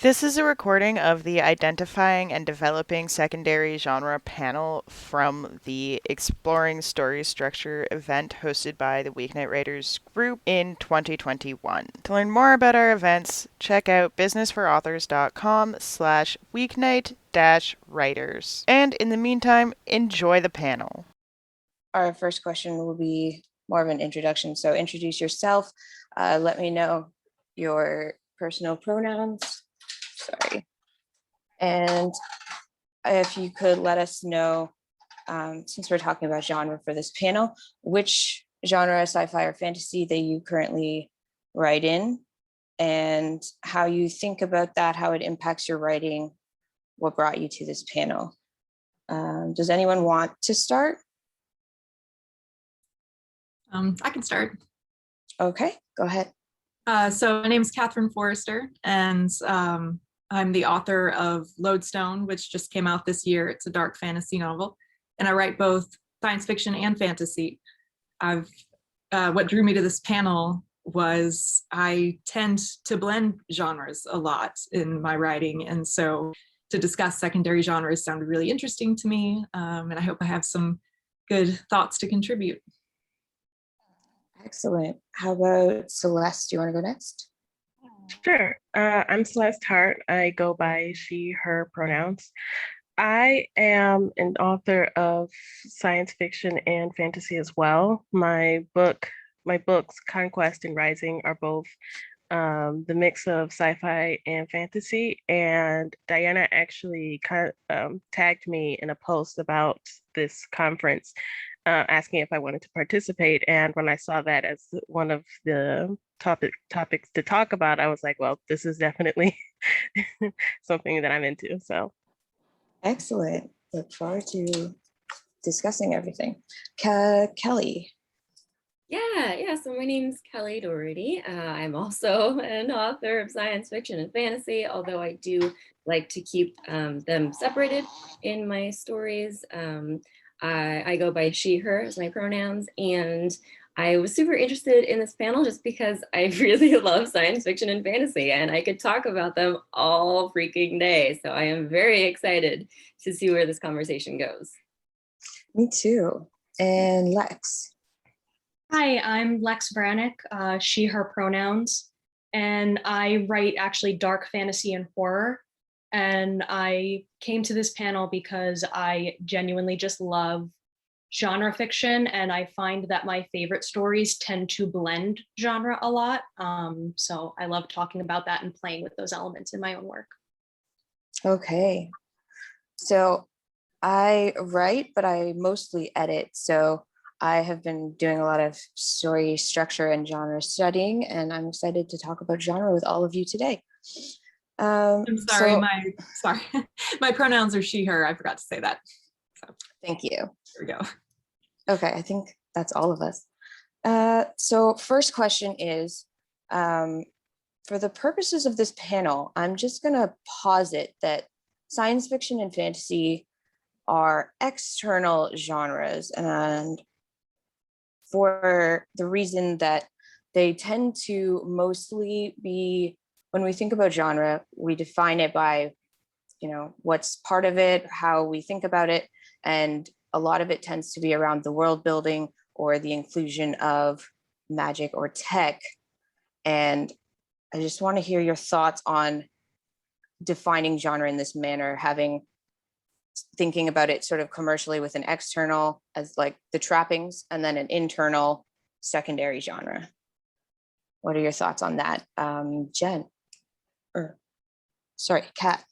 This is a recording of the Identifying and Developing Secondary Genre panel from the Exploring Story Structure event hosted by the Weeknight Writers group in 2021. To learn more about our events, check out businessforauthors.com/weeknight-writers. And in the meantime, enjoy the panel. Our first question will be more of an introduction. So introduce yourself. Let me know your personal pronouns. Sorry. And if you could let us know, since we're talking about genre for this panel, which genre, sci-fi or fantasy that you currently write in, and how you think about that, how it impacts your writing, what brought you to this panel. Does anyone want to start? I can start. Okay, go ahead. So my name is Catherine Forrester, and I'm the author of Lodestone, which just came out this year. It's a dark fantasy novel, and I write both science fiction and fantasy. What drew me to this panel was I tend to blend genres a lot in my writing, and so to discuss secondary genres sounded really interesting to me, and I hope I have some good thoughts to contribute. Excellent. How about Celeste? Do you want to go next? Sure. I'm Celeste Hart. I go by she, her pronouns. I am an author of science fiction and fantasy as well. My books, Conquest and Rising, are both the mix of sci-fi and fantasy. And Diana actually tagged me in a post about this conference, asking if I wanted to participate. And when I saw that as one of the topics to talk about, I was like, well, this is definitely something that I'm into. So excellent. Look forward to discussing everything. Kelly. Yeah. So my name's Kelly Doherty. I'm also an author of science fiction and fantasy, although I do like to keep them separated in my stories. I go by she, her as my pronouns, and I was super interested in this panel just because I really love science fiction and fantasy, and I could talk about them all freaking day. So I am very excited to see where this conversation goes. Me too. And Lex. Hi, I'm Lex Brannick, she, her pronouns, and I write actually dark fantasy and horror. And I came to this panel because I genuinely just love genre fiction, and I find that my favorite stories tend to blend genre a lot. So I love talking about that and playing with those elements in my own work. Okay. So I write, but I mostly edit. So I have been doing a lot of story structure and genre studying, and I'm excited to talk about genre with all of you today. I'm sorry, my pronouns are she, her. I forgot to say that. So. Thank you. There we go. Okay, I think that's all of us. So first question is, for the purposes of this panel, I'm just gonna posit that science fiction and fantasy are external genres, and for the reason that they tend to mostly be, when we think about genre, we define it by, what's part of it, how we think about it, and a lot of it tends to be around the world building or the inclusion of magic or tech. And I just want to hear your thoughts on defining genre in this manner, thinking about it sort of commercially with an external as like the trappings, and then an internal secondary genre. What are your thoughts on that? Jen, Kat.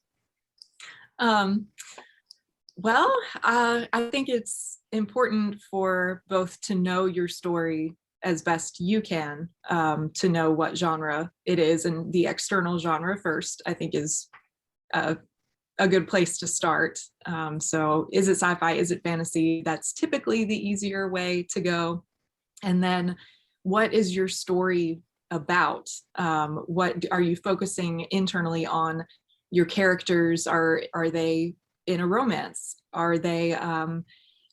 Well, I think it's important for both to know your story as best you can, to know what genre it is, and the external genre first, I think, is a good place to start. So is it sci-fi? Is it fantasy? That's typically the easier way to go. And then what is your story about? What are you focusing internally on? Your characters, are they in a romance? Are they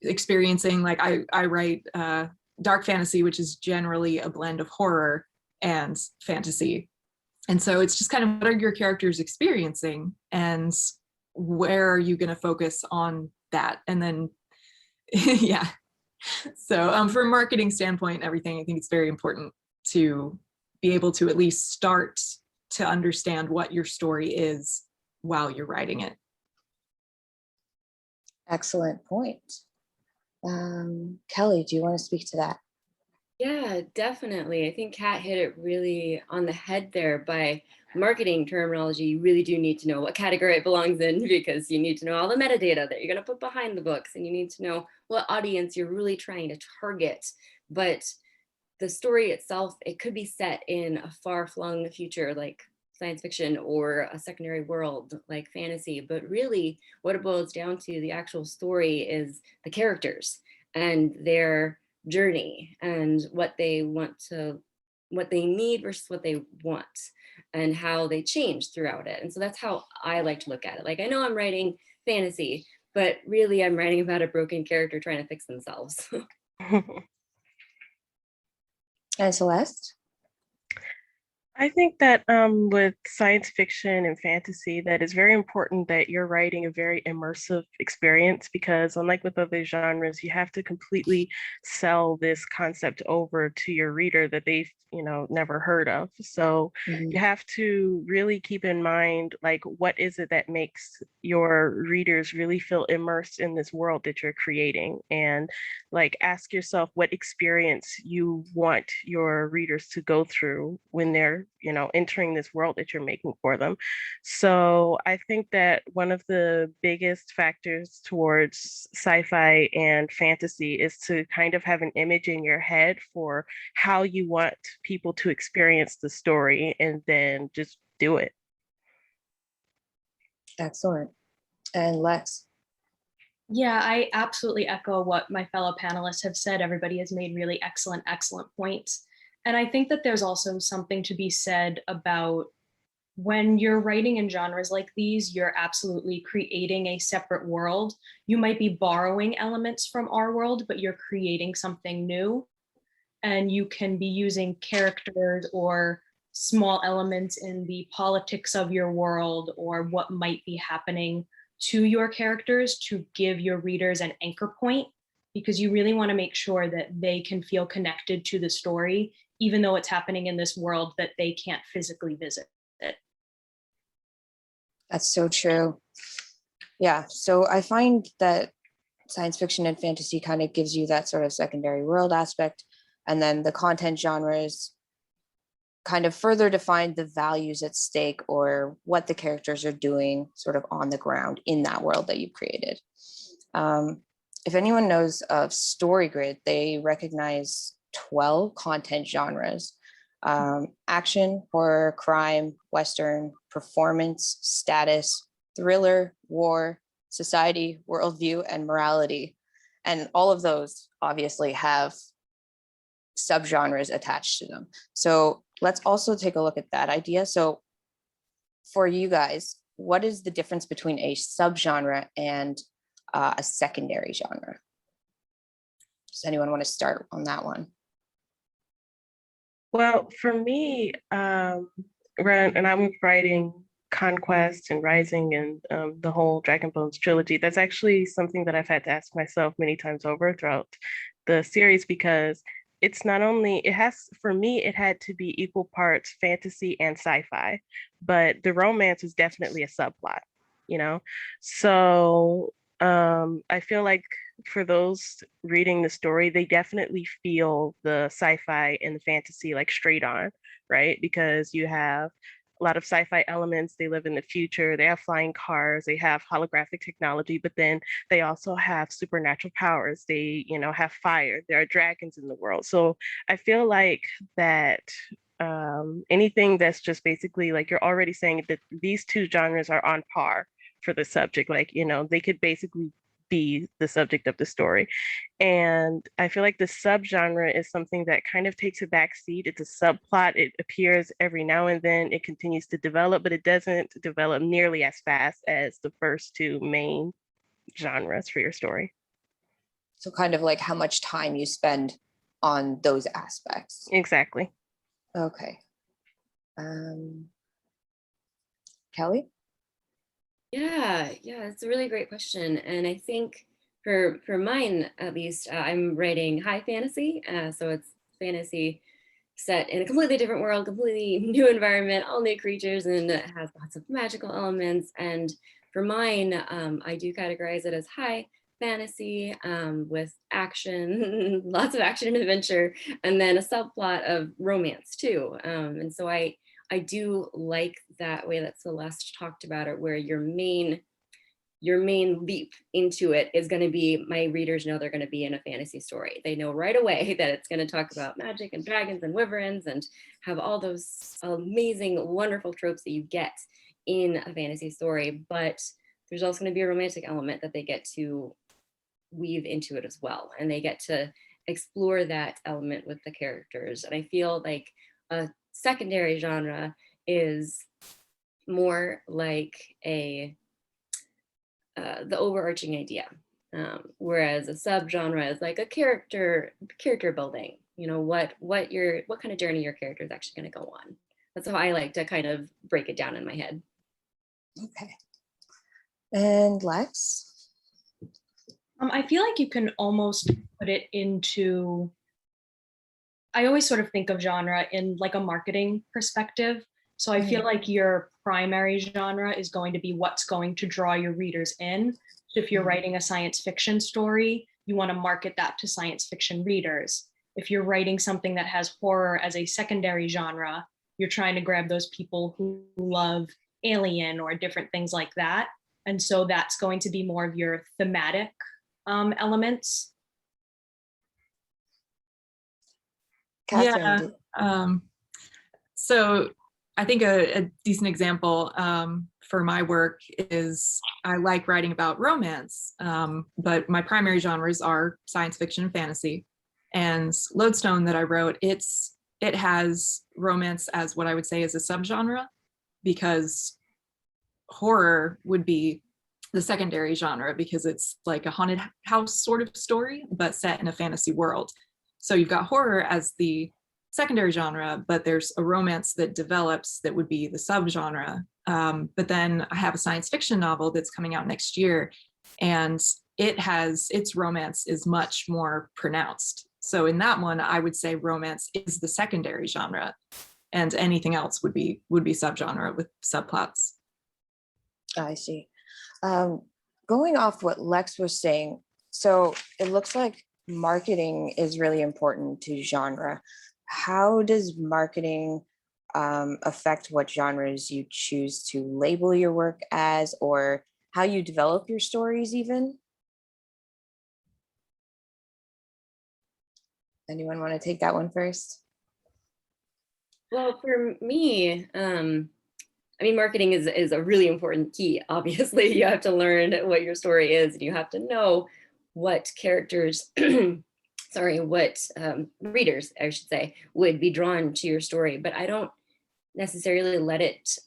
experiencing, like I write dark fantasy, which is generally a blend of horror and fantasy. And so it's just kind of what are your characters experiencing and where are you going to focus on that? And then, yeah. So from a marketing standpoint and everything, I think it's very important to be able to at least start to understand what your story is while you're writing it. Excellent point. Kelly, do you want to speak to that? Yeah, definitely. I think Kat hit it really on the head there. By marketing terminology, you really do need to know what category it belongs in, because you need to know all the metadata that you're going to put behind the books, and you need to know what audience you're really trying to target. But the story itself, it could be set in a far-flung future like science fiction, or a secondary world like fantasy. But really what it boils down to, the actual story, is the characters and their journey and what they need versus what they want, and how they change throughout it. And so that's how I like to look at it. Like, I know I'm writing fantasy, but really I'm writing about a broken character trying to fix themselves. And Celeste? I think that with science fiction and fantasy, that it's very important that you're writing a very immersive experience, because unlike with other genres, you have to completely sell this concept over to your reader that they've, never heard of. So you have to really keep in mind, like, what is it that makes your readers really feel immersed in this world that you're creating? And like, ask yourself what experience you want your readers to go through when they're entering this world that you're making for them. So I think that one of the biggest factors towards sci-fi and fantasy is to kind of have an image in your head for how you want people to experience the story, and then just do it. Excellent. And Lex? Yeah, I absolutely echo what my fellow panelists have said. Everybody has made really excellent points. And I think that there's also something to be said about when you're writing in genres like these, you're absolutely creating a separate world. You might be borrowing elements from our world, but you're creating something new. And you can be using characters or small elements in the politics of your world, or what might be happening to your characters, to give your readers an anchor point, because you really want to make sure that they can feel connected to the story, even though it's happening in this world that they can't physically visit. That's so true. Yeah, so I find that science fiction and fantasy kind of gives you that sort of secondary world aspect, and then the content genres kind of further define the values at stake, or what the characters are doing sort of on the ground in that world that you've created. If anyone knows of StoryGrid, they recognize 12 content genres: action, horror, crime, Western, performance, status, thriller, war, society, worldview, and morality. And all of those obviously have subgenres attached to them. So let's also take a look at that idea. So for you guys, what is the difference between a subgenre and a secondary genre? Does anyone want to start on that one? Well, for me, and I'm writing Conquest and Rising and the whole Dragon Bones trilogy. That's actually something that I've had to ask myself many times over throughout the series, because it's not only, it has, for me, it had to be equal parts fantasy and sci-fi, but the romance is definitely a subplot, you know? So I feel like for those reading the story, they definitely feel the sci-fi and the fantasy like straight on, right? Because you have a lot of sci-fi elements. They live in the future. They have flying cars. They have holographic technology, but then they also have supernatural powers. They, have fire. There are dragons in the world. So I feel like that anything that's just basically like you're already saying that these two genres are on par for the subject. Like, they could basically be the subject of the story. And I feel like the subgenre is something that kind of takes a back seat. It's a subplot. It appears every now and then. It continues to develop, but it doesn't develop nearly as fast as the first two main genres for your story. So kind of like how much time you spend on those aspects. Exactly. Okay. Kelly? Yeah, it's a really great question. And I think for mine, at least, I'm writing high fantasy. So it's fantasy set in a completely different world, completely new environment, all new creatures, and it has lots of magical elements. And for mine, I do categorize it as high fantasy with action, lots of action and adventure, and then a subplot of romance too. And so I do like that way that Celeste talked about it, where your main leap into it is going to be, my readers know they're going to be in a fantasy story. They know right away that it's going to talk about magic and dragons and wyverns and have all those amazing, wonderful tropes that you get in a fantasy story. But there's also going to be a romantic element that they get to weave into it as well. And they get to explore that element with the characters. And I feel like a secondary genre is more like the overarching idea, whereas a subgenre is like a character building. You know, what kind of journey your character is actually going to go on. That's how I like to kind of break it down in my head. Okay. And Lex? I feel like you can almost put it into, I always sort of think of genre in like a marketing perspective. So I feel like your primary genre is going to be what's going to draw your readers in. So if you're writing a science fiction story, you want to market that to science fiction readers. If you're writing something that has horror as a secondary genre, you're trying to grab those people who love Alien or different things like that. And so that's going to be more of your thematic elements. Catherine? Yeah. So I think a decent example for my work is I like writing about romance, but my primary genres are science fiction and fantasy. And Lodestone that I wrote, it has romance as what I would say is a subgenre, because horror would be the secondary genre because it's like a haunted house sort of story, but set in a fantasy world. So you've got horror as the secondary genre, but there's a romance that develops that would be the subgenre. But then I have a science fiction novel that's coming out next year, and its romance is much more pronounced. So in that one, I would say romance is the secondary genre, and anything else would be subgenre with subplots. I see. Going off what Lex was saying, so it looks like marketing is really important to genre. How does marketing affect what genres you choose to label your work as, or how you develop your stories even? Anyone want to take that one first? Well, for me, I mean, marketing is a really important key. Obviously, you have to learn what your story is, and you have to know what characters, what readers, I should say, would be drawn to your story. But I don't necessarily let it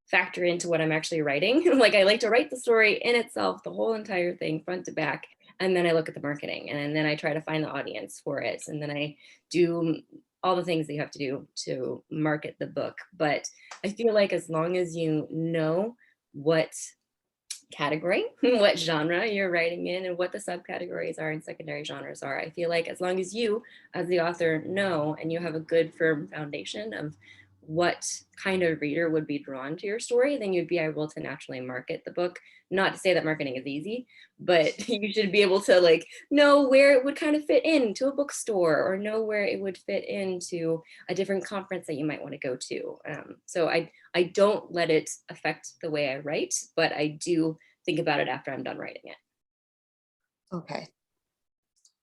factor into what I'm actually writing. Like, I like to write the story in itself, the whole entire thing, front to back, and then I look at the marketing, and then I try to find the audience for it, and then I do all the things that you have to do to market the book. But I feel like as long as you know what category, what genre you're writing in, and what the subcategories are and secondary genres are, I feel like as long as you, as the author, know and you have a good firm foundation of what kind of reader would be drawn to your story, then you'd be able to naturally market the book. Not to say that marketing is easy, but you should be able to like know where it would kind of fit into a bookstore, or know where it would fit into a different conference that you might want to go to. So I don't let it affect the way I write, but I do think about it after I'm done writing it. Okay.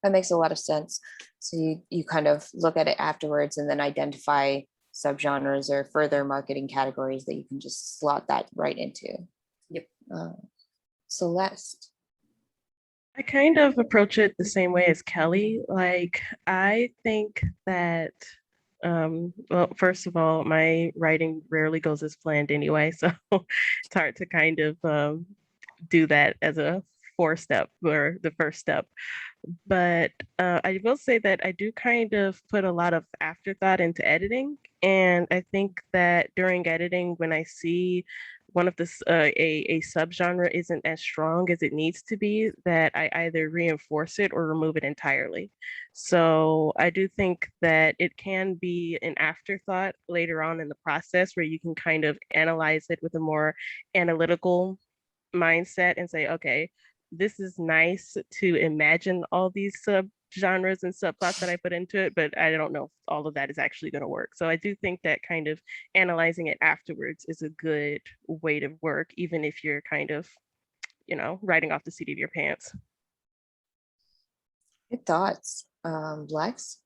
That makes a lot of sense. So you kind of look at it afterwards and then identify subgenres or further marketing categories that you can just slot that right into. Yep. Celeste. I kind of approach it the same way as Kelly. Like, I think that, well, first of all, my writing rarely goes as planned anyway, so it's hard to kind of do that as a 4-step or the first step. But I will say that I do kind of put a lot of afterthought into editing. And I think that during editing, when I see one of this a subgenre isn't as strong as it needs to be, that I either reinforce it or remove it entirely. So I do think that it can be an afterthought later on in the process where you can kind of analyze it with a more analytical mindset and say, okay, this is nice to imagine all these subgenres and subplots that I put into it, but I don't know if all of that is actually going to work. So I do think that kind of analyzing it afterwards is a good way to work, even if you're kind of, writing off the seat of your pants. Good thoughts. Lex?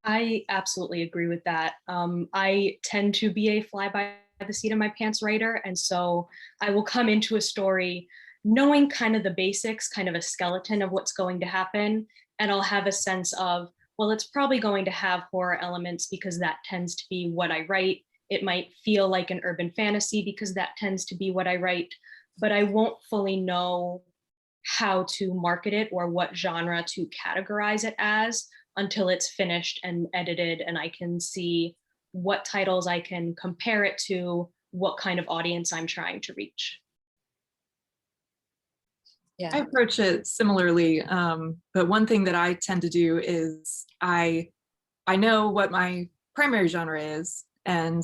I absolutely agree with that. I tend to be a fly by the seat of my pants writer. And so I will come into a story knowing kind of the basics, kind of a skeleton of what's going to happen. And I'll have a sense of, well, it's probably going to have horror elements because that tends to be what I write. It might feel like an urban fantasy because that tends to be what I write, but I won't fully know how to market it or what genre to categorize it as until it's finished and edited and I can see what titles I can compare it to, what kind of audience I'm trying to reach. Yeah. I approach it similarly, but one thing that I tend to do is I know what my primary genre is and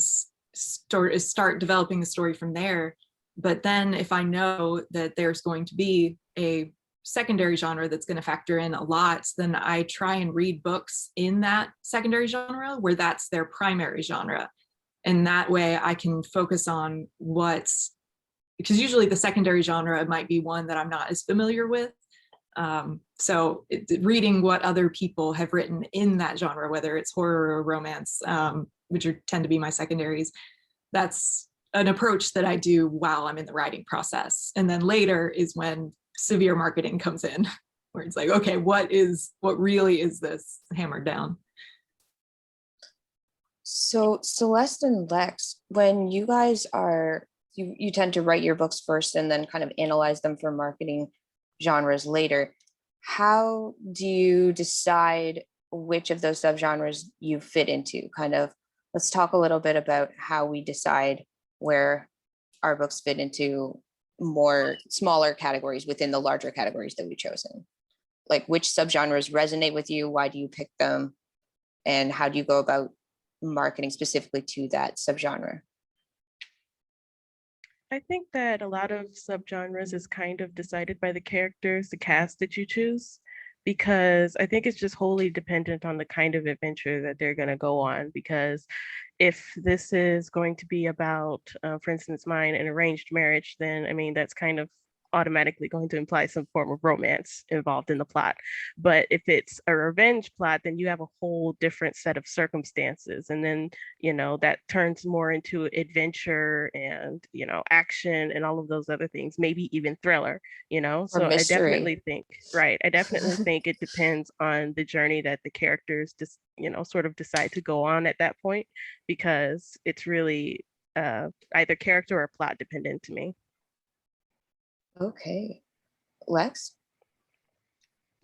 start developing the story from there. But then if I know that there's going to be a secondary genre that's going to factor in a lot, then I try and read books in that secondary genre where that's their primary genre. And that way I can focus on what's, because usually the secondary genre might be one that I'm not as familiar with. So reading what other people have written in that genre, whether it's horror or romance, which tend to be my secondaries, that's an approach that I do while I'm in the writing process. And then later is when severe marketing comes in, where it's like, okay, what really is this hammered down? So Celeste and Lex, when you guys are, you tend to write your books first and then kind of analyze them for marketing genres later. How do you decide which of those subgenres you fit into? Kind of, let's talk a little bit about how we decide where our books fit into more smaller categories within the larger categories that we've chosen. Like which subgenres resonate with you? Why do you pick them? And how do you go about marketing specifically to that subgenre? I think that a lot of subgenres is kind of decided by the characters, the cast that you choose, because I think it's just wholly dependent on the kind of adventure that they're going to go on. Because if this is going to be about, for instance, mine, an arranged marriage, then I mean, that's kind of automatically going to imply some form of romance involved in the plot. But if it's a revenge plot, then you have a whole different set of circumstances. And then, that turns more into adventure and, action and all of those other things, maybe even thriller. Or So I mystery. definitely think, right. I definitely think it depends on the journey that the characters just, sort of decide to go on at that point, because it's really either character or plot dependent to me. Okay. Lex?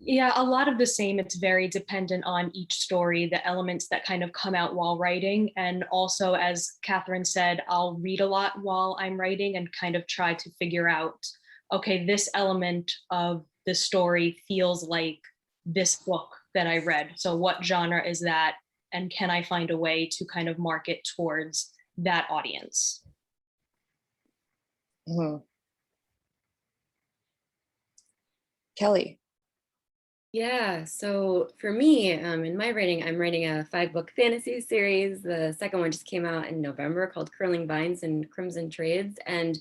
Yeah, a lot of the same. It's very dependent on each story, the elements that kind of come out while writing. And also, as Catherine said, I'll read a lot while I'm writing and kind of try to figure out, okay, this element of the story feels like this book that I read. So what genre is that? And can I find a way to kind of market towards that audience? Mm-hmm. Kelly? Yeah, so for me, in my writing, I'm writing a 5-book fantasy series. The second one just came out in November called Curling Vines and Crimson Trades. And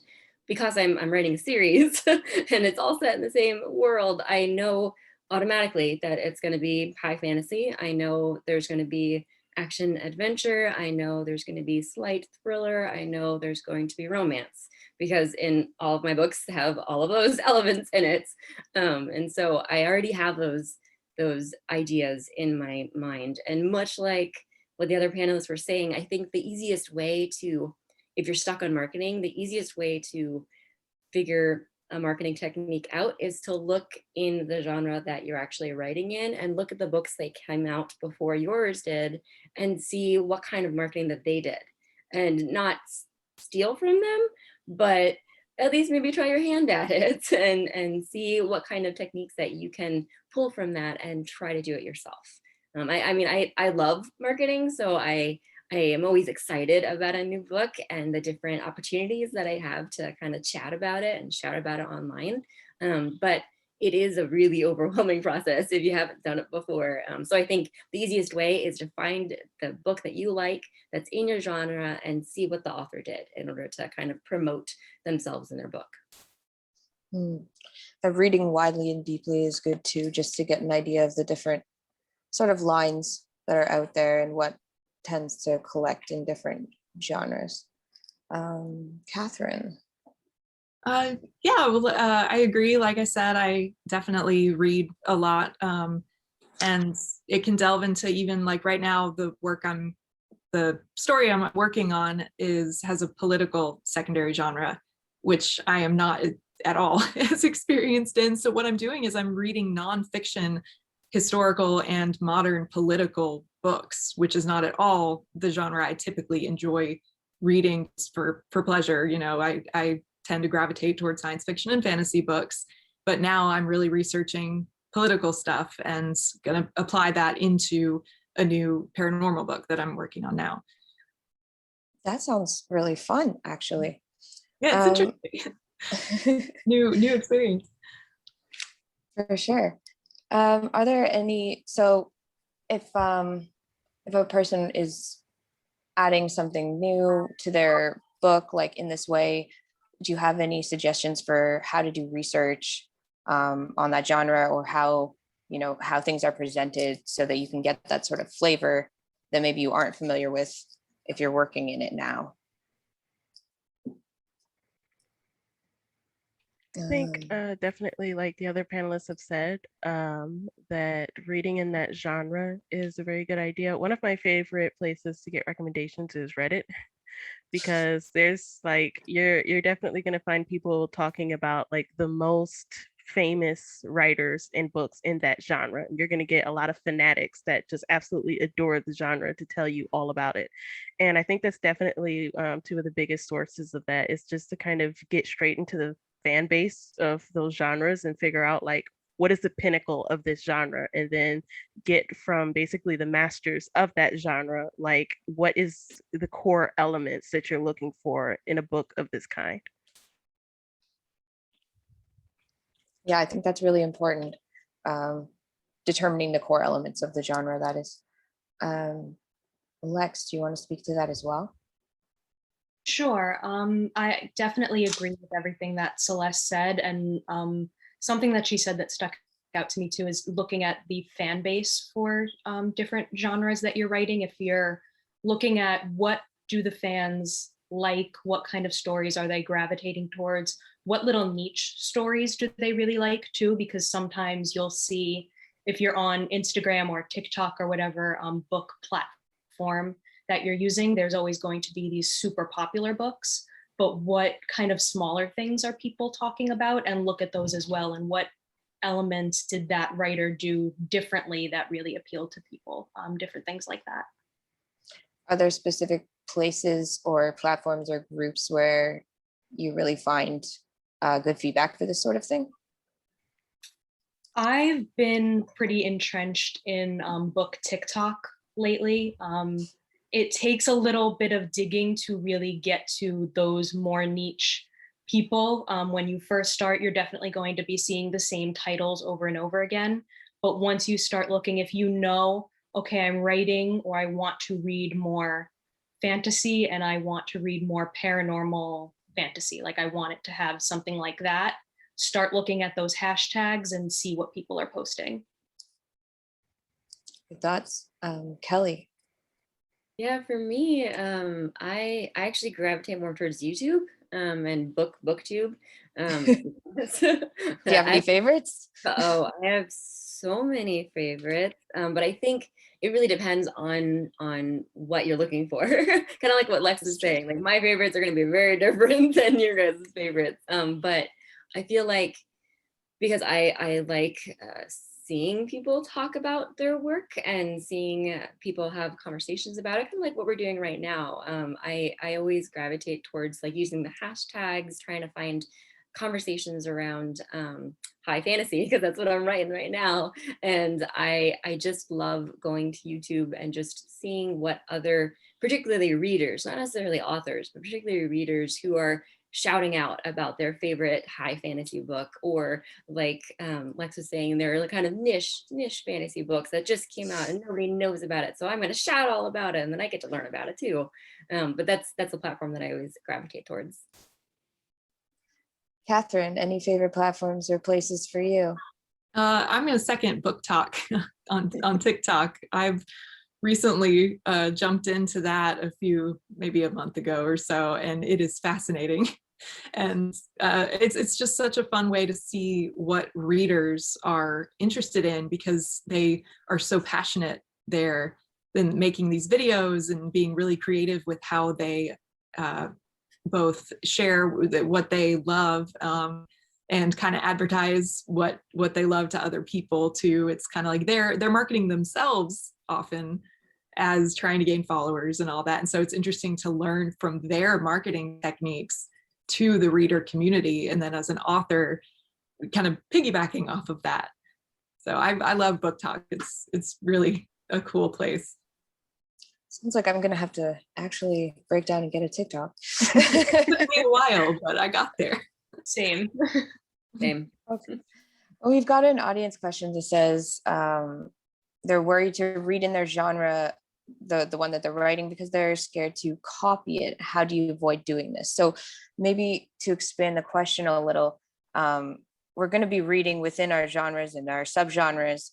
because I'm writing a series and it's all set in the same world, I know automatically that it's going to be high fantasy. I know there's going to be action adventure. I know there's going to be slight thriller. I know there's going to be romance, because in all of my books have all of those elements in it. And so I already have those ideas in my mind. And much like what the other panelists were saying, I think the easiest way to, if you're stuck on marketing, the easiest way to figure a marketing technique out is to look in the genre that you're actually writing in and look at the books that came out before yours did and see what kind of marketing that they did, and not steal from them, but at least maybe try your hand at it and see what kind of techniques that you can pull from that and try to do it yourself. I mean, I love marketing, so I am always excited about a new book and the different opportunities that I have to kind of chat about it and shout about it online. But it is a really overwhelming process if you haven't done it before. So I think the easiest way is to find the book that you like that's in your genre and see what the author did in order to kind of promote themselves in their book. Reading widely and deeply is good too, just to get an idea of the different sort of lines that are out there and what tends to collect in different genres. Catherine. Yeah, well, I agree. Like I said, I definitely read a lot, and it can delve into even like right now, the story I'm working on has a political secondary genre, which I am not at all as experienced in. So what I'm doing is I'm reading nonfiction, historical and modern political books, which is not at all the genre I typically enjoy reading for pleasure. You know, I tend to gravitate towards science fiction and fantasy books, but now I'm really researching political stuff and gonna apply that into a new paranormal book that I'm working on now. That sounds really fun, actually. Yeah, it's interesting. new experience. For sure. Are there any, so if a person is adding something new to their book, like in this way, do you have any suggestions for how to do research on that genre, or how things are presented so that you can get that sort of flavor that maybe you aren't familiar with if you're working in it now? I think definitely, like the other panelists have said, that reading in that genre is a very good idea. One of my favorite places to get recommendations is Reddit, because there's like you're definitely going to find people talking about like the most famous writers and books in that genre. You're going to get a lot of fanatics that just absolutely adore the genre to tell you all about it. And I think that's definitely two of the biggest sources of that, is just to kind of get straight into the fan base of those genres and figure out like what is the pinnacle of this genre, and then get from basically the masters of that genre like what is the core elements that you're looking for in a book of this kind. Yeah, I think that's really important. Determining the core elements of the genre, that is. Lex, do you want to speak to that as well? Sure. I definitely agree with everything that Celeste said, and something that she said that stuck out to me too is looking at the fan base for different genres that you're writing. If you're looking at what do the fans like, what kind of stories are they gravitating towards, what little niche stories do they really like too, because sometimes you'll see, if you're on Instagram or TikTok or whatever book platform that you're using, there's always going to be these super popular books, but what kind of smaller things are people talking about, and look at those as well, and what elements did that writer do differently that really appealed to people, different things like that. Are there specific places or platforms or groups where you really find good feedback for this sort of thing? I've been pretty entrenched in book TikTok lately. It takes a little bit of digging to really get to those more niche people. When you first start, you're definitely going to be seeing the same titles over and over again. But once you start looking, if you know, okay, I'm writing, or I want to read more fantasy and I want to read more paranormal fantasy, like I want it to have something like that, start looking at those hashtags and see what people are posting. Good thoughts. Kelly. Yeah, for me, I actually gravitate more towards YouTube and booktube. Do you have any favorites? Oh, I have so many favorites, but I think it really depends on what you're looking for. Kind of like what Lex is saying. Like my favorites are going to be very different than your guys' favorites. But I feel like because I like seeing people talk about their work and seeing people have conversations about it, kind of like what we're doing right now. I always gravitate towards like using the hashtags, trying to find conversations around high fantasy, because that's what I'm writing right now. And I just love going to YouTube and just seeing what other, particularly readers, not necessarily authors, but particularly readers who are shouting out about their favorite high fantasy book, or like Lex was saying, there are kind of niche fantasy books that just came out and nobody knows about it. So I'm going to shout all about it, and then I get to learn about it too. But that's a platform that I always gravitate towards. Catherine, any favorite platforms or places for you? I'm going to second Book Talk on TikTok. I've recently jumped into that maybe a month ago or so, and it is fascinating. And it's just such a fun way to see what readers are interested in, because they are so passionate there in making these videos and being really creative with how they both share what they love and kind of advertise what they love to other people too. It's kind of like they're marketing themselves often as trying to gain followers and all that. And so it's interesting to learn from their marketing techniques to the reader community, and then as an author kind of piggybacking off of that. So I love Book Talk. It's really a cool place. Sounds like I'm gonna have to actually break down and get a TikTok. It took me a while, but I got there. Same. Same. Okay. Well, we've got an audience question that says they're worried to read in their genre, the one that they're writing, because they're scared to copy it. How do you avoid doing this? So maybe to expand the question a little, we're going to be reading within our genres and our subgenres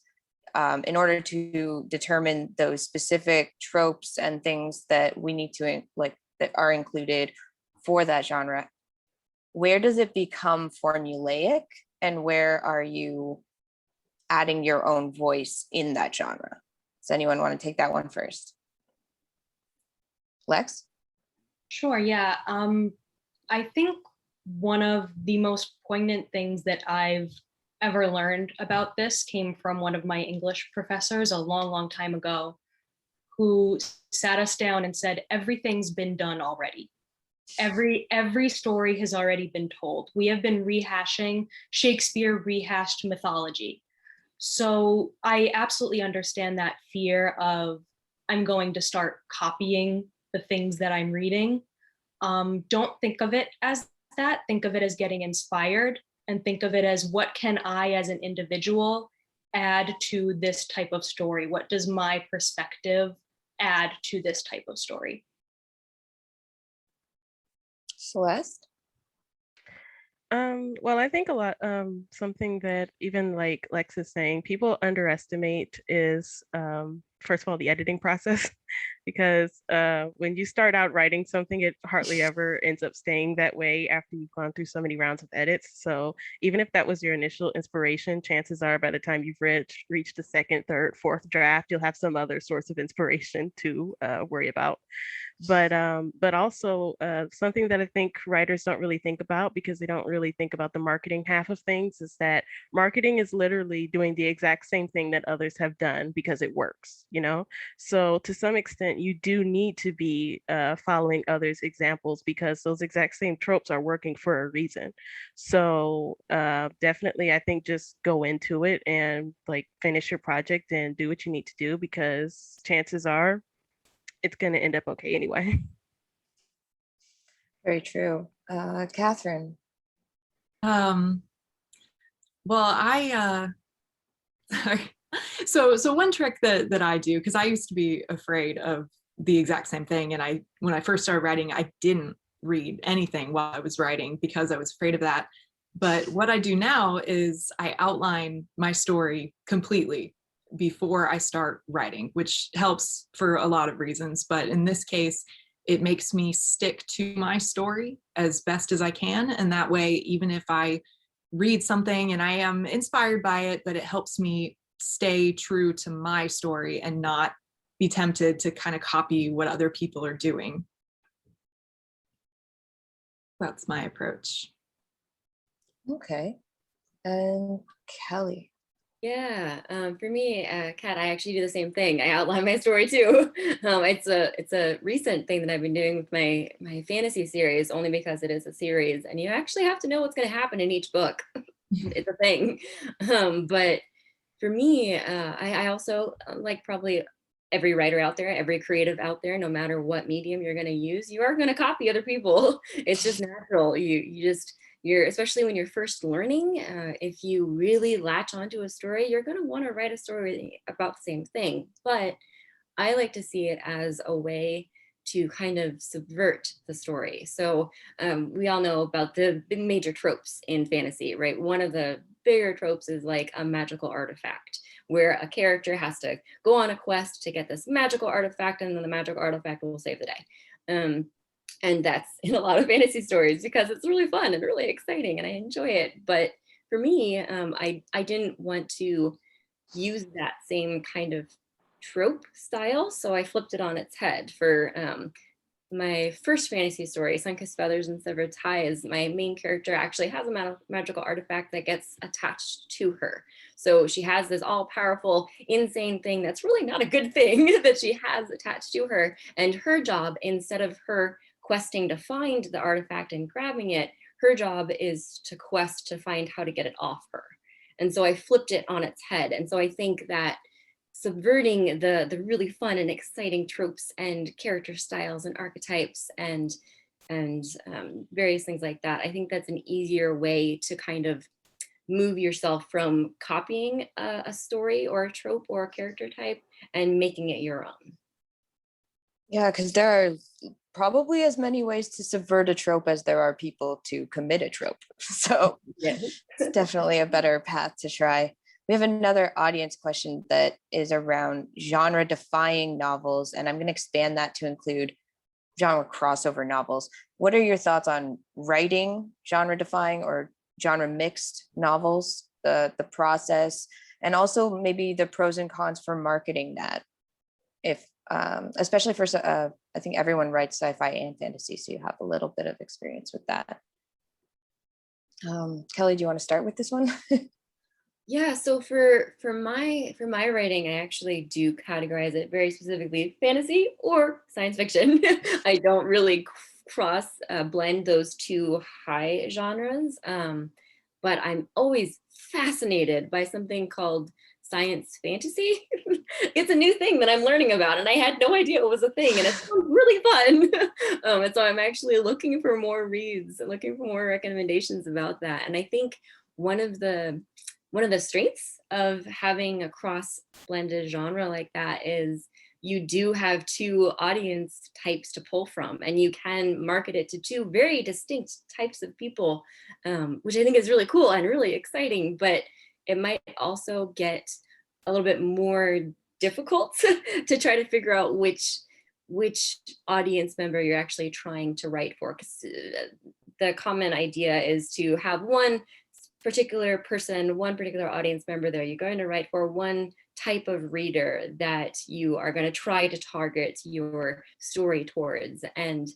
in order to determine those specific tropes and things that we need to like that are included for that genre. Where does it become formulaic, and where are you adding your own voice in that genre? Does anyone want to take that one first? Lex? Sure, yeah. I think one of the most poignant things that I've ever learned about this came from one of my English professors a long time ago, who sat us down and said, everything's been done already. Every story has already been told. We have been rehashing Shakespeare, rehashed mythology. So I absolutely understand that fear of, I'm going to start copying the things that I'm reading. Don't think of it as that. Think of it as getting inspired, and think of it as, what can I as an individual add to this type of story? What does my perspective add to this type of story? Celeste? Well, I think a lot, something that even like Lex is saying, people underestimate is, first of all, the editing process, because when you start out writing something, it hardly ever ends up staying that way after you've gone through so many rounds of edits. So even if that was your initial inspiration, chances are by the time you've reached the second, third, fourth draft, you'll have some other source of inspiration to worry about. But also something that I think writers don't really think about, because they don't really think about the marketing half of things, is that marketing is literally doing the exact same thing that others have done because it works, you know? So to some extent, you do need to be following others' examples, because those exact same tropes are working for a reason. So definitely, I think just go into it and like finish your project and do what you need to do, because chances are it's going to end up okay anyway. Very true. Catherine? Well, so one trick that I do, because I used to be afraid of the exact same thing, and when I first started writing, I didn't read anything while I was writing because I was afraid of that. But what I do now is I outline my story completely before I start writing, which helps for a lot of reasons. But in this case, it makes me stick to my story as best as I can. And that way, even if I read something and I am inspired by it, but it helps me stay true to my story and not be tempted to kind of copy what other people are doing. That's my approach. Okay. And Kelly. Yeah, for me, Kat, I actually do the same thing. I outline my story too. It's a recent thing that I've been doing with my fantasy series, only because it is a series, and you actually have to know what's going to happen in each book. It's a thing. But for me, I also like probably every writer out there, every creative out there, no matter what medium you're going to use, you are going to copy other people. It's just natural. You're especially when you're first learning, if you really latch onto a story, you're going to want to write a story about the same thing. But I like to see it as a way to kind of subvert the story. So we all know about the major tropes in fantasy, right? One of the bigger tropes is like a magical artifact, where a character has to go on a quest to get this magical artifact, and then the magical artifact will save the day. And that's in a lot of fantasy stories because it's really fun and really exciting and I enjoy it. But for me, I didn't want to use that same kind of trope style, so I flipped it on its head. For my first fantasy story, Sun-Kissed Feathers and Severed Ties, my main character actually has a magical artifact that gets attached to her. So she has this all-powerful, insane thing that's really not a good thing that she has attached to her. And her job, instead of her questing to find the artifact and grabbing it, her job is to quest to find how to get it off her. And so I flipped it on its head. And so I think that subverting the really fun and exciting tropes and character styles and archetypes and various things like that, I think that's an easier way to kind of move yourself from copying a story or a trope or a character type and making it your own. Yeah, because there are probably as many ways to subvert a trope as there are people to commit a trope. So Yeah. it's definitely a better path to try. We have another audience question that is around genre defying novels, and I'm going to expand that to include genre crossover novels. What are your thoughts on writing genre defying or genre mixed novels, the process, and also maybe the pros and cons for marketing that? If especially for I think everyone writes sci-fi and fantasy, so you have a little bit of experience with that. Kelly, do you want to start with this one? Yeah, so for my writing, I actually do categorize it very specifically fantasy or science fiction. I don't really cross blend those two high genres, but I'm always fascinated by something called science fantasy. It's a new thing that I'm learning about, and I had no idea it was a thing, and it sounds really fun. And so I'm actually looking for more reads, looking for more recommendations about that. And I think one of the strengths of having a cross blended genre like that is you do have two audience types to pull from, and you can market it to two very distinct types of people, which I think is really cool and really exciting. But it might also get a little bit more difficult to try to figure out which audience member you're actually trying to write for, because the common idea is to have one particular person, one particular audience member there. You're going to write for one type of reader that you are going to try to target your story towards. And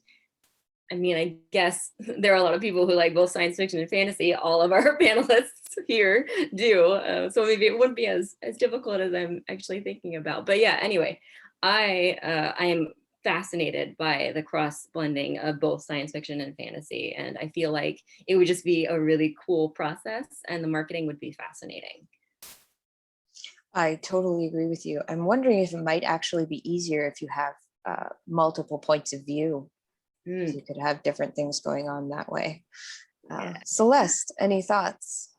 I mean, I guess there are a lot of people who like both science fiction and fantasy. All of our panelists here do. So maybe it wouldn't be as difficult as I'm actually thinking about. But yeah, anyway, I am fascinated by the cross blending of both science fiction and fantasy. And I feel like it would just be a really cool process, and the marketing would be fascinating. I totally agree with you. I'm wondering if it might actually be easier if you have multiple points of view. So you could have different things going on that way. Celeste, any thoughts?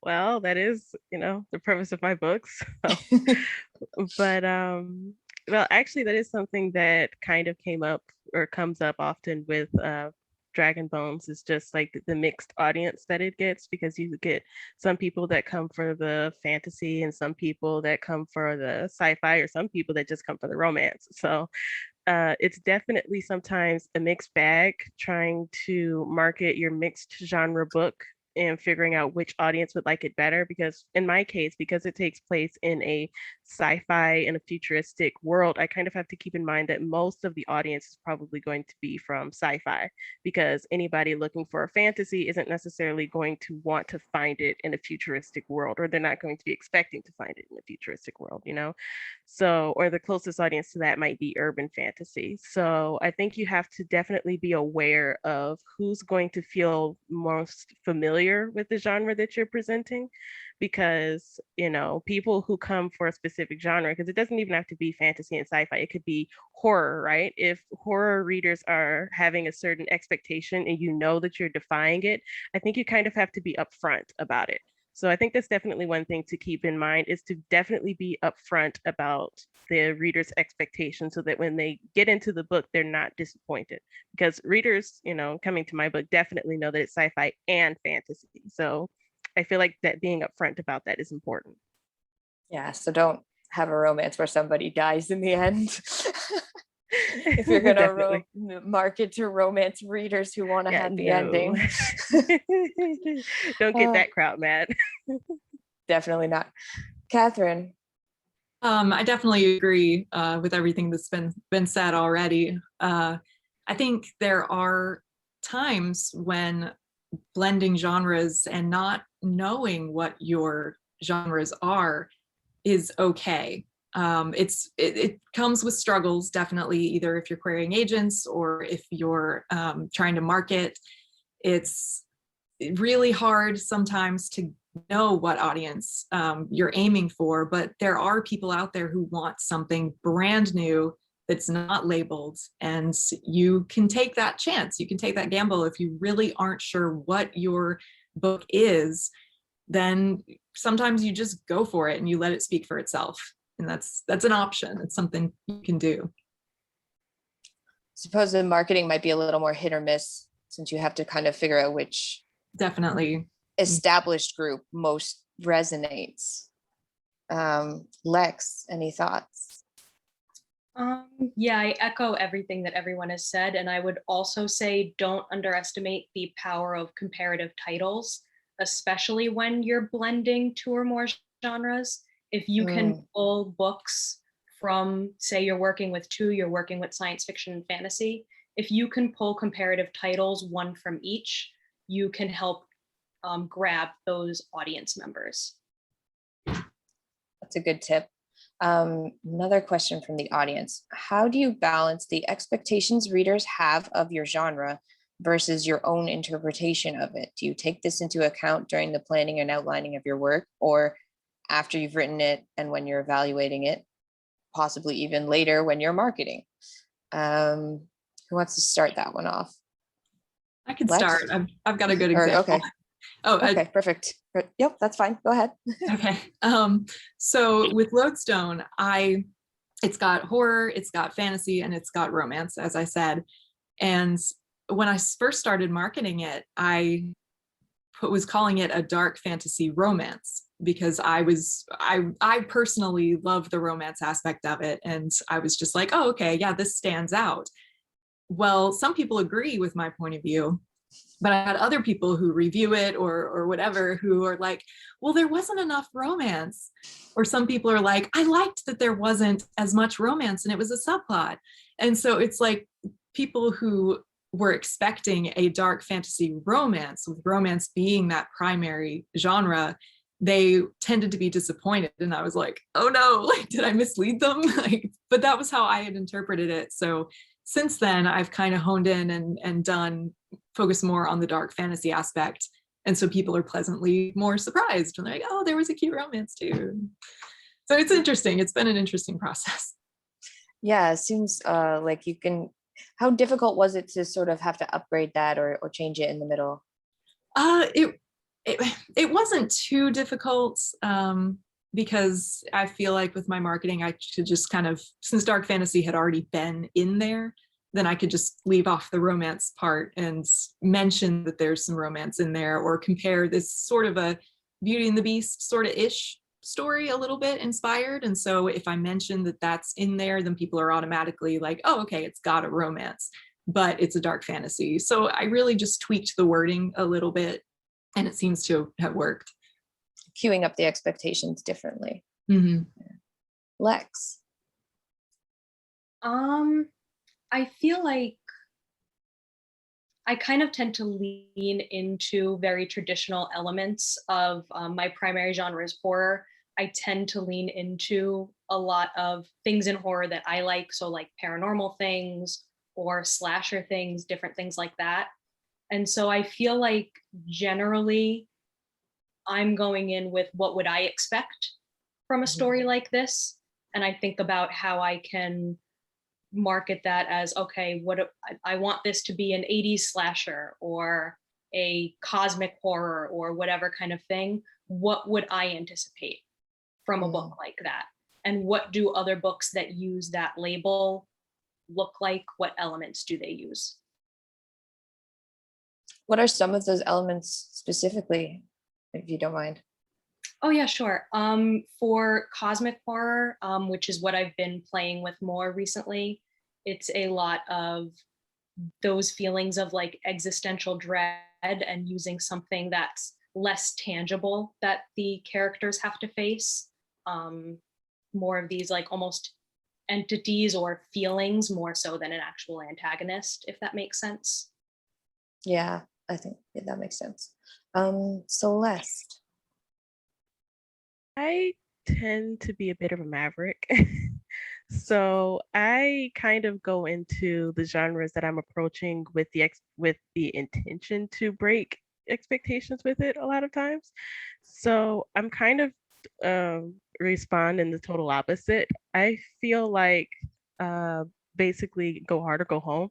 Well, that is, the purpose of my books. So. But well, actually, that is something that kind of came up or comes up often with Dragon Bones, is just like the mixed audience that it gets, because you get some people that come for the fantasy and some people that come for the sci-fi, or some people that just come for the romance. So it's definitely sometimes a mixed bag trying to market your mixed genre book and figuring out which audience would like it better. Because in my case, because it takes place in a sci-fi and a futuristic world, I kind of have to keep in mind that most of the audience is probably going to be from sci-fi, because anybody looking for a fantasy isn't necessarily going to want to find it in a futuristic world, or they're not going to be expecting to find it in a futuristic world, you know? So, or the closest audience to that might be urban fantasy. So I think you have to definitely be aware of who's going to feel most familiar with the genre that you're presenting, because, you know, people who come for a specific genre, because it doesn't even have to be fantasy and sci-fi, it could be horror, right? If horror readers are having a certain expectation and you know that you're defying it, I think you kind of have to be upfront about it. So I think that's definitely one thing to keep in mind, is to definitely be upfront about the reader's expectations, so that when they get into the book, they're not disappointed. Because readers, you know, coming to my book definitely know that it's sci-fi and fantasy. So I feel like that being upfront about that is important. Yeah, so don't have a romance where somebody dies in the end. If you're gonna market to romance readers who want a happy ending. Don't get that crowd mad. Definitely not. Catherine. I definitely agree with everything that's been said already. I think there are times when blending genres and not knowing what your genres are is okay. It comes with struggles, definitely, either if you're querying agents or if you're trying to market. It's really hard sometimes to know what audience you're aiming for, but there are people out there who want something brand new that's not labeled, and you can take that chance. You can take that gamble. If you really aren't sure what your book is, then sometimes you just go for it and you let it speak for itself. And that's an option. It's something you can do. Suppose the marketing might be a little more hit or miss, since you have to kind of figure out which definitely established group most resonates. Lex, any thoughts? Yeah, I echo everything that everyone has said. And I would also say, don't underestimate the power of comparative titles, especially when you're blending 2 or more genres. If you can pull books from, say you're working with 2, you're working with science fiction and fantasy. If you can pull comparative titles, 1 from each, you can help grab those audience members. That's a good tip. Another question from the audience. How do you balance the expectations readers have of your genre versus your own interpretation of it? Do you take this into account during the planning and outlining of your work, or after you've written it and when you're evaluating it, possibly even later when you're marketing? Who wants to start that one off? I can start. I've got a good example. Okay. Okay, perfect. Yep, that's fine. Go ahead. Okay. So with Lodestone, it's got horror, it's got fantasy, and it's got romance, as I said. And when I first started marketing it, I was calling it a dark fantasy romance, because I personally love the romance aspect of it. And I was just like, oh, okay, yeah, this stands out. Well, some people agree with my point of view, but I had other people who review it or whatever who are like, well, there wasn't enough romance. Or some people are like, I liked that there wasn't as much romance and it was a subplot. And so it's like people who were expecting a dark fantasy romance, with romance being that primary genre, they tended to be disappointed. And I was like, oh no, like, did I mislead them? Like, but that was how I had interpreted it. So since then, I've kind of honed in and focus more on the dark fantasy aspect. And so people are pleasantly more surprised when they're like, oh, there was a cute romance too. So it's interesting. It's been an interesting process. Yeah, it seems like you can. How difficult was it to sort of have to upgrade that or change it in the middle? It wasn't too difficult, because I feel like with my marketing, I could just kind of, since dark fantasy had already been in there, then I could just leave off the romance part and mention that there's some romance in there, or compare this sort of a Beauty and the Beast sort of ish story, a little bit inspired. And so if I mention that that's in there, then people are automatically like, oh, okay, it's got a romance, but it's a dark fantasy. So I really just tweaked the wording a little bit and it seems to have worked. Queuing up the expectations differently. Mm-hmm. Lex. I feel like I kind of tend to lean into very traditional elements of my primary genre is horror. I tend to lean into a lot of things in horror that I like. So like paranormal things or slasher things, different things like that. And so I feel like generally I'm going in with what would I expect from a story like this. And I think about how I can market that as, okay, what I want this to be an 80s slasher or a cosmic horror or whatever kind of thing. What would I anticipate from a book like that? And what do other books that use that label look like? What elements do they use? What are some of those elements specifically, if you don't mind? Oh yeah, sure. For cosmic horror, which is what I've been playing with more recently, it's a lot of those feelings of like existential dread and using something that's less tangible that the characters have to face. More of these like almost entities or feelings more so than an actual antagonist, if that makes sense. Yeah, I think that makes sense. Celeste. I tend to be a bit of a maverick. So I kind of go into the genres that I'm approaching with the intention to break expectations with it a lot of times. So I'm kind of respond in the total opposite. I feel like basically go hard or go home.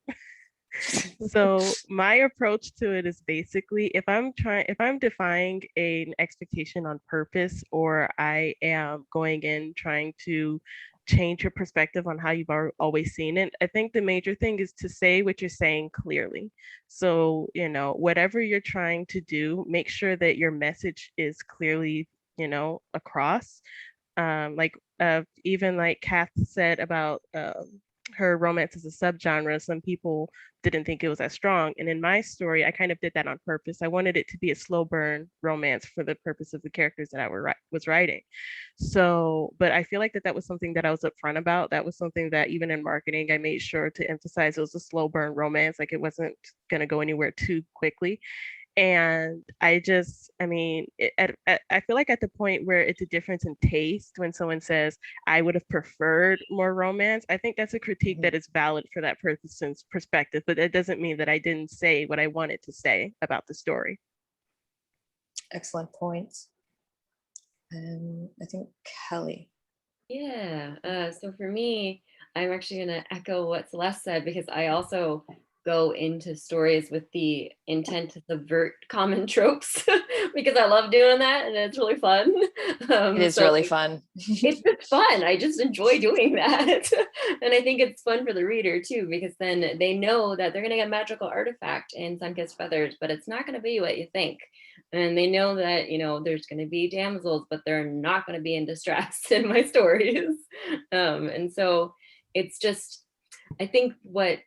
So my approach to it is basically if I'm defying an expectation on purpose, or I am going in trying to change your perspective on how you've always seen it, I think the major thing is to say what you're saying clearly. So, whatever you're trying to do, make sure that your message is clearly, across. Even like Kath said about her romance as a subgenre, some people didn't think it was as strong. And in my story, I kind of did that on purpose. I wanted it to be a slow burn romance for the purpose of the characters that I was writing. So, but I feel like that was something that I was upfront about. That was something that even in marketing, I made sure to emphasize it was a slow burn romance. Like it wasn't going to go anywhere too quickly. And I feel like at the point where it's a difference in taste, when someone says, I would have preferred more romance, I think that's a critique that is valid for that person's perspective, but it doesn't mean that I didn't say what I wanted to say about the story. Excellent points. And I think Kelly. Yeah, so for me, I'm actually going to echo what Celeste said, because I also go into stories with the intent to subvert common tropes because I love doing that and it's really fun. It is really fun. It's just fun. I just enjoy doing that. And I think it's fun for the reader too, because then they know that they're going to get a magical artifact in Sun-Kissed Feathers, but it's not going to be what you think. And they know that, there's going to be damsels, but they're not going to be in distress in my stories. And so it's just, I think what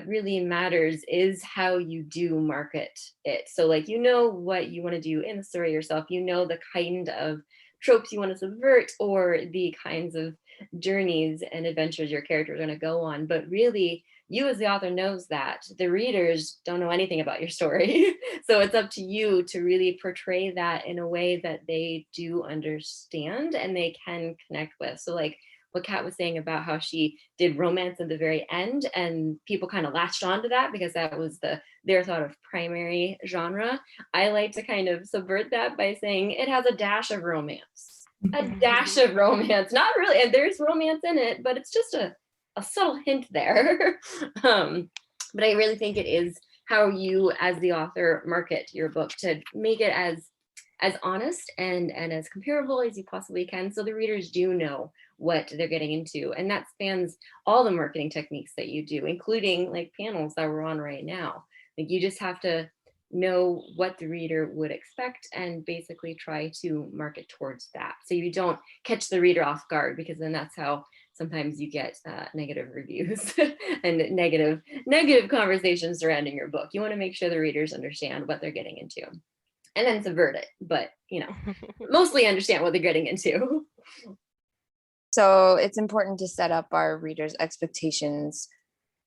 really matters is how you do market it. So like, what you want to do in the story yourself, the kind of tropes you want to subvert or the kinds of journeys and adventures your characters are going to go on. But really, you as the author knows that the readers don't know anything about your story. So it's up to you to really portray that in a way that they do understand and they can connect with. So like what Kat was saying about how she did romance at the very end and people kind of latched onto that because that was their thought of primary genre. I like to kind of subvert that by saying it has a dash of romance. A dash of romance. Not really, and there's romance in it, but it's just a subtle hint there. But I really think it is how you as the author market your book to make it as honest and as comparable as you possibly can, so the readers do know what they're getting into. And that spans all the marketing techniques that you do, including like panels that we're on right now. Like you just have to know what the reader would expect and basically try to market towards that, so you don't catch the reader off guard, because then that's how sometimes you get negative reviews and negative conversations surrounding your book. You want to make sure the readers understand what they're getting into. and then subvert it. But, mostly understand what they're getting into. So it's important to set up our readers' expectations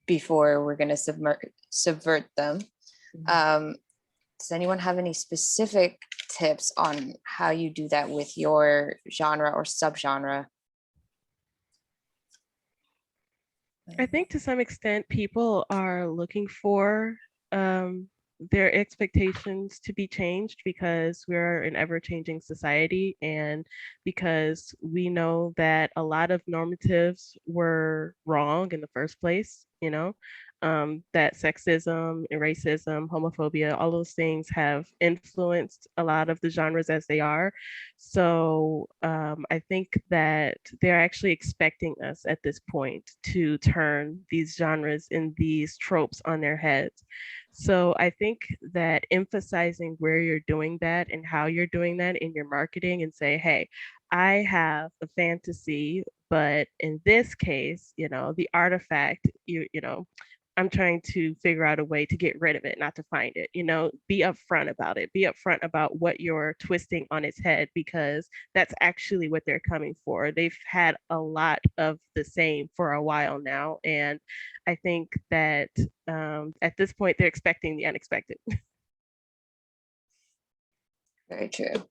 before we're going to subvert them. Does anyone have any specific tips on how you do that with your genre or subgenre? I think to some extent people are looking for their expectations to be changed because we're an ever-changing society, and because we know that a lot of normatives were wrong in the first place, that sexism and racism, homophobia, all those things have influenced a lot of the genres as they are. So I think that they're actually expecting us at this point to turn these genres and these tropes on their heads. So I think that emphasizing where you're doing that and how you're doing that in your marketing, and say, hey, I have a fantasy, but in this case, the artifact, I'm trying to figure out a way to get rid of it, not to find it. Be upfront about it. Be upfront about what you're twisting on its head, because that's actually what they're coming for. They've had a lot of the same for a while now, and I think that at this point they're expecting the unexpected. Very true.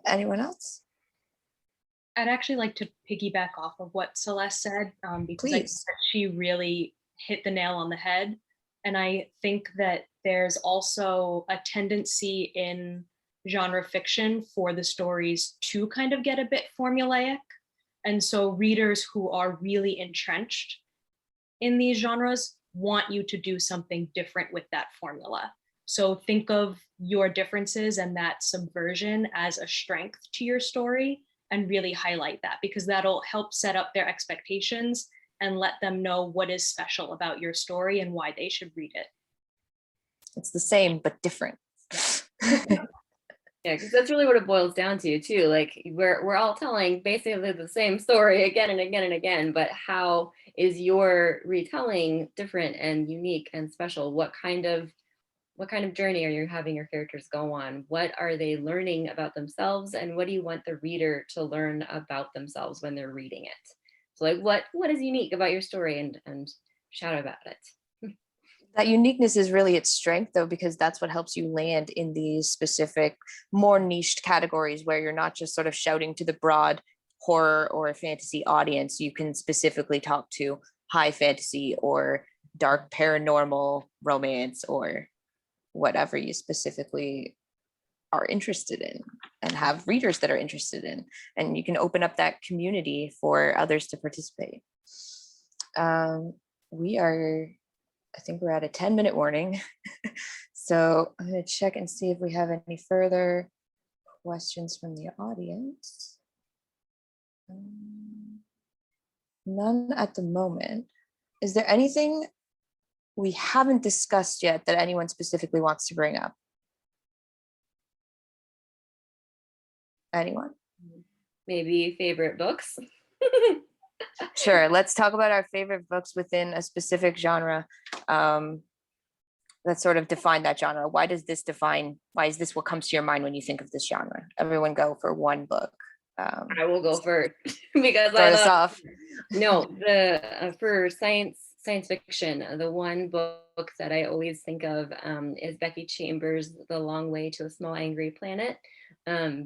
Anyone else? I'd actually like to piggyback off of what Celeste said, because I think Please. that she really hit the nail on the head. And I think that there's also a tendency in genre fiction for the stories to kind of get a bit formulaic. And so readers who are really entrenched in these genres want you to do something different with that formula. So think of your differences and that subversion as a strength to your story, and really highlight that, because that'll help set up their expectations and let them know what is special about your story and why they should read it. It's the same, but different. Yeah, because that's really what it boils down to too. Like we're all telling basically the same story again and again and again, but how is your retelling different and unique and special? What kind of journey are you having your characters go on? What are they learning about themselves, and what do you want the reader to learn about themselves when they're reading it? So like what is unique about your story, and shout about it. That uniqueness is really its strength, though, because that's what helps you land in these specific, more niched categories where you're not just sort of shouting to the broad horror or fantasy audience. You can specifically talk to high fantasy or dark paranormal romance or whatever you specifically are interested in, and have readers that are interested in. And you can open up that community for others to participate. I think we're at a 10-minute warning. So I'm going to check and see if we have any further questions from the audience. None at the moment. Is there anything we haven't discussed yet that anyone specifically wants to bring up? Anyone? Maybe favorite books. Sure, let's talk about our favorite books within a specific genre. Let's sort of define that genre. Why is this what comes to your mind when you think of this genre? Everyone go for one book. I will go first because start us off. No, for science fiction, the one book that I always think of is Becky Chambers' The Long Way to a Small Angry Planet,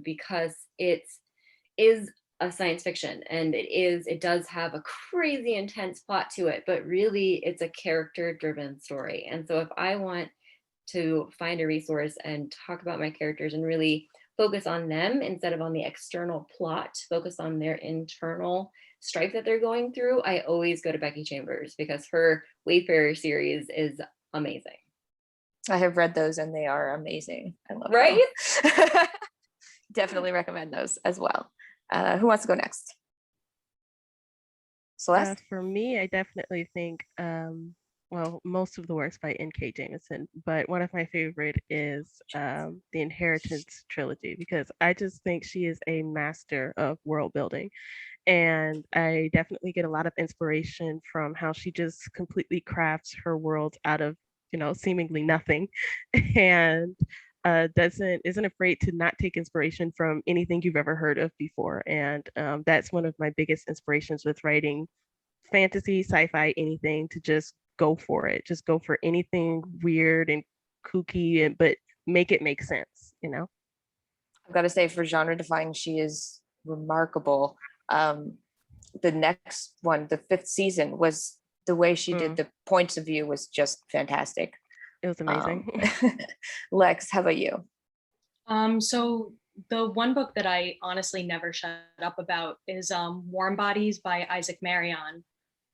because it is a science fiction, and it does have a crazy intense plot to it, but really it's a character driven story. And so if I want to find a resource and talk about my characters and really focus on them instead of on the external plot, focus on their internal strife that they're going through, I always go to Becky Chambers, because her Wayfarer series is amazing. I have read those and they are amazing. I love right them. Definitely recommend those as well. Who wants to go next? Celeste? For me, I definitely think, most of the works by N.K. Jemisin, but one of my favorite is the Inheritance trilogy, because I just think she is a master of world building. And I definitely get a lot of inspiration from how she just completely crafts her world out of, seemingly nothing. And isn't afraid to not take inspiration from anything you've ever heard of before. And that's one of my biggest inspirations with writing fantasy, sci-fi, anything, to just go for it. Just go for anything weird and kooky, and but make it make sense, you know? I've got to say, for genre defying, she is remarkable. The next one, the 5th season, was the way she did the points of view was just fantastic. It was amazing. Lex, how about you? So the one book that I honestly never shut up about is Warm Bodies by Isaac Marion,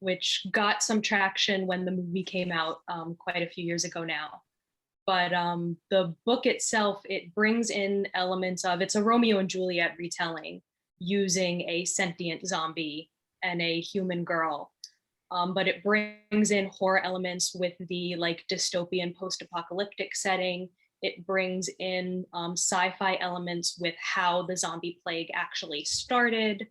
which got some traction when the movie came out quite a few years ago now. But the book itself, it brings in elements of, it's a Romeo and Juliet retelling using a sentient zombie and a human girl. But it brings in horror elements with the like dystopian post-apocalyptic setting. It brings in sci-fi elements with how the zombie plague actually started.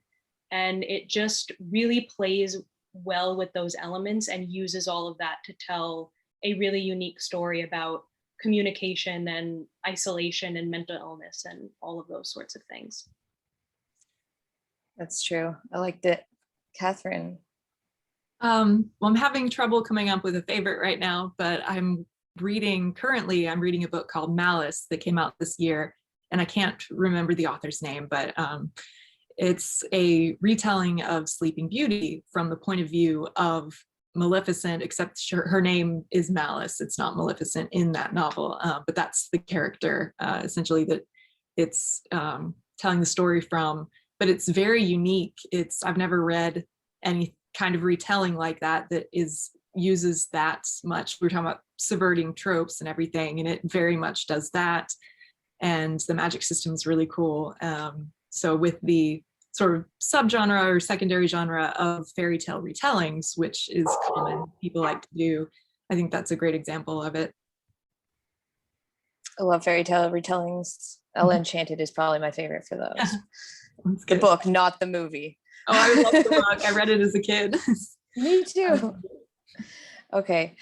And it just really plays well with those elements and uses all of that to tell a really unique story about communication and isolation and mental illness and all of those sorts of things. That's true. I liked it. Catherine. Well, I'm having trouble coming up with a favorite right now, but I'm reading a book called Malice that came out this year, and I can't remember the author's name, but it's a retelling of Sleeping Beauty from the point of view of Maleficent, except her name is Malice. It's not Maleficent in that novel, but that's the character essentially that it's telling the story from. But it's very unique. I've never read any kind of retelling like that uses that much. We're talking about subverting tropes and everything, and it very much does that. And the magic system is really cool. So with the sort of subgenre or secondary genre of fairy tale retellings, which is common, people like to do, I think that's a great example of it. I love fairy tale retellings. Ella Enchanted is probably my favorite for those. The Good. book, not the movie. Oh, I love the book. I read it as a kid. Me too. Okay.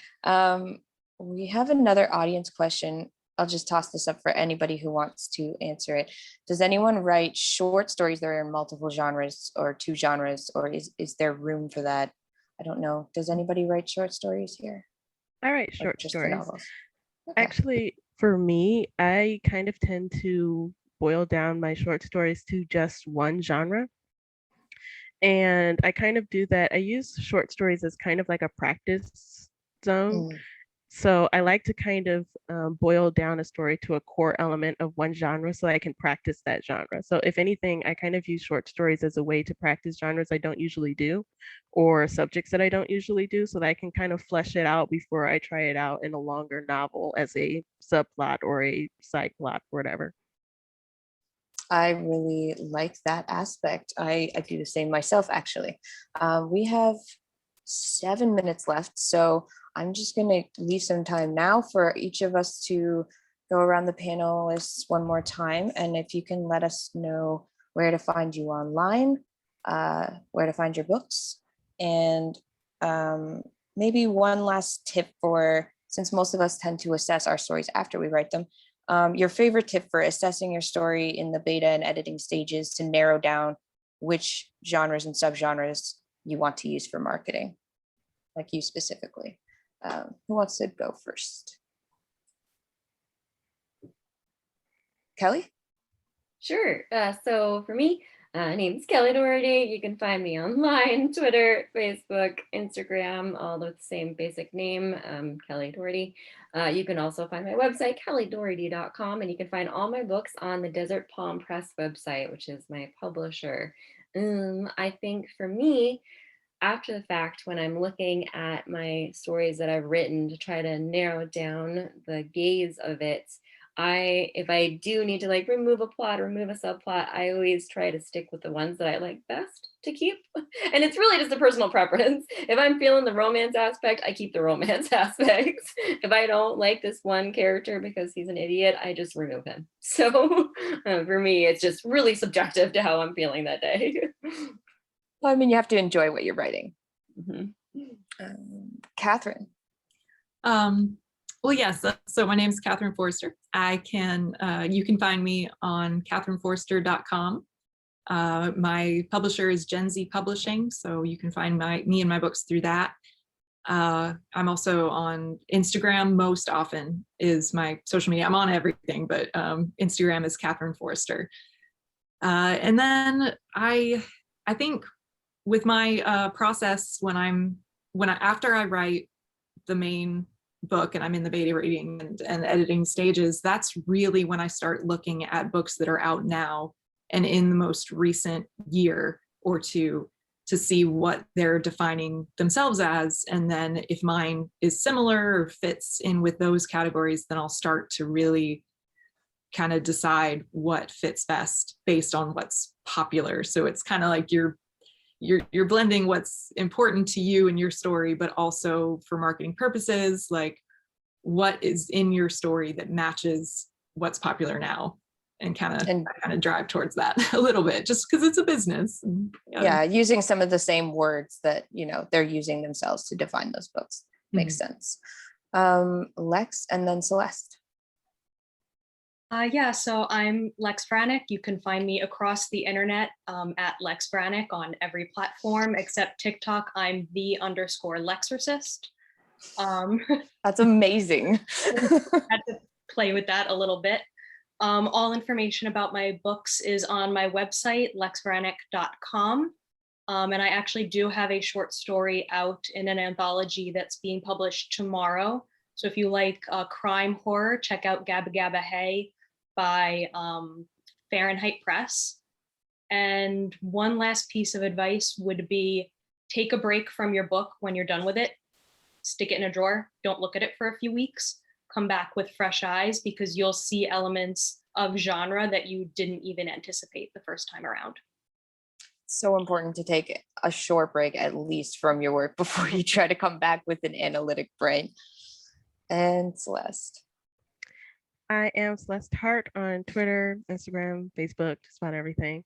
We have another audience question. I'll just toss this up for anybody who wants to answer it. Does anyone write short stories that are in multiple genres or 2 genres, or is there room for that? I don't know. Does anybody write short stories here? I write Or short just the stories. novels? Okay. Actually, for me, I kind of tend to boil down my short stories to just one genre. And I kind of do that. I use short stories as kind of like a practice zone. So I like to kind of boil down a story to a core element of one genre so I can practice that genre. So if anything, I kind of use short stories as a way to practice genres I don't usually do, or subjects that I don't usually do, so that I can kind of flesh it out before I try it out in a longer novel as a subplot or a side plot or whatever. I really like that aspect. I do the same myself, actually. We have 7 minutes left, so I'm just going to leave some time now for each of us to go around the panelists one more time. And if you can let us know where to find you online, where to find your books, and maybe one last tip for, since most of us tend to assess our stories after we write them, your favorite tip for assessing your story in the beta and editing stages to narrow down which genres and subgenres you want to use for marketing, like you specifically. Who wants to go first? Kelly? Sure. So for me, name's Kelly Doherty. You can find me online, Twitter, Facebook, Instagram, all with the same basic name, Kelly Doherty. You can also find my website, kellydoherty.com, and you can find all my books on the Desert Palm Press website, which is my publisher. I think for me, after the fact, when I'm looking at my stories that I've written to try to narrow down the gaze of it, if I do need to like remove a plot, remove a subplot, I always try to stick with the ones that I like best to keep. And it's really just a personal preference. If I'm feeling the romance aspect, I keep the romance aspects. If I don't like this one character because he's an idiot, I just remove him. So for me, it's just really subjective to how I'm feeling that day. Well, I mean, you have to enjoy what you're writing. Mm-hmm. Catherine? Well, yes. So my name is Catherine Forster. You can find me on catherineforster.com. My publisher is Gen Z Publishing, so you can find me and my books through that. I'm also on Instagram. Most often is my social media. I'm on everything, but Instagram is Catherine Forster. And then I think with my process after I write the main book and I'm in the beta reading and editing stages, that's really when I start looking at books that are out now and in the most recent year or two to see what they're defining themselves as. And then if mine is similar or fits in with those categories, then I'll start to really kind of decide what fits best based on what's popular. So it's kind of like you're blending what's important to you and your story, but also for marketing purposes, like what is in your story that matches what's popular now, and kind of drive towards that a little bit, just because it's a business. Yeah, using some of the same words that they're using themselves to define those books makes sense. Lex and then Celeste. Yeah, so I'm Lex Brannick. You can find me across the internet at Lex Brannick on every platform except TikTok. I'm _Lexorcist. That's amazing. Had to play with that a little bit. All information about my books is on my website, lexbrannick.com. And I actually do have a short story out in an anthology that's being published tomorrow. So if you like crime horror, check out Gabba Gabba Hey by Fahrenheit Press. And one last piece of advice would be take a break from your book when you're done with it. Stick it in a drawer. Don't look at it for a few weeks. Come back with fresh eyes because you'll see elements of genre that you didn't even anticipate the first time around. So important to take a short break, at least from your work, before you try to come back with an analytic brain. And Celeste. I am Celeste Hart on Twitter, Instagram, Facebook, just about everything.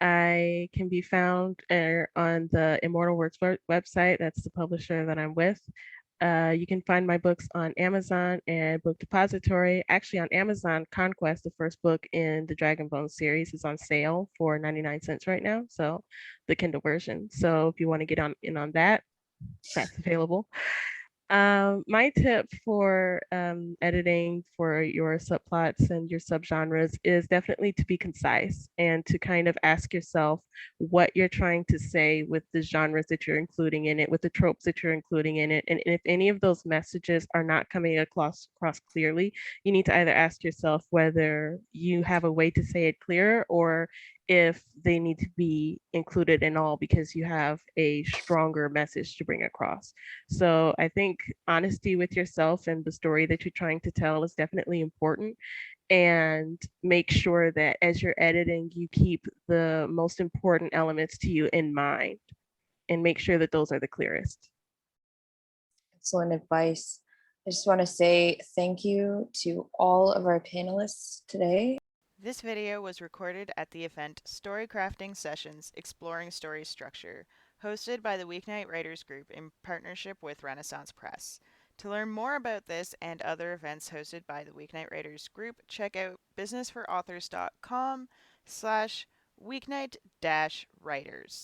I can be found on the Immortal Works website. That's the publisher that I'm with. You can find my books on Amazon and Book Depository. Actually, on Amazon, Conquest, the first book in the Dragon Bone series, is on sale for 99 cents right now. So the Kindle version. So if you want to get in on that, that's available. My tip for editing for your subplots and your subgenres is definitely to be concise and to kind of ask yourself what you're trying to say with the genres that you're including in it, with the tropes that you're including in it. And if any of those messages are not coming across clearly, you need to either ask yourself whether you have a way to say it clearer or if they need to be included in all because you have a stronger message to bring across. So I think honesty with yourself and the story that you're trying to tell is definitely important. And make sure that as you're editing, you keep the most important elements to you in mind and make sure that those are the clearest. Excellent advice. I just want to say thank you to all of our panelists today. This video was recorded at the event Story Crafting Sessions Exploring Story Structure, hosted by the Weeknight Writers Group in partnership with Renaissance Press. To learn more about this and other events hosted by the Weeknight Writers Group, check out businessforauthors.com/weeknight-writers.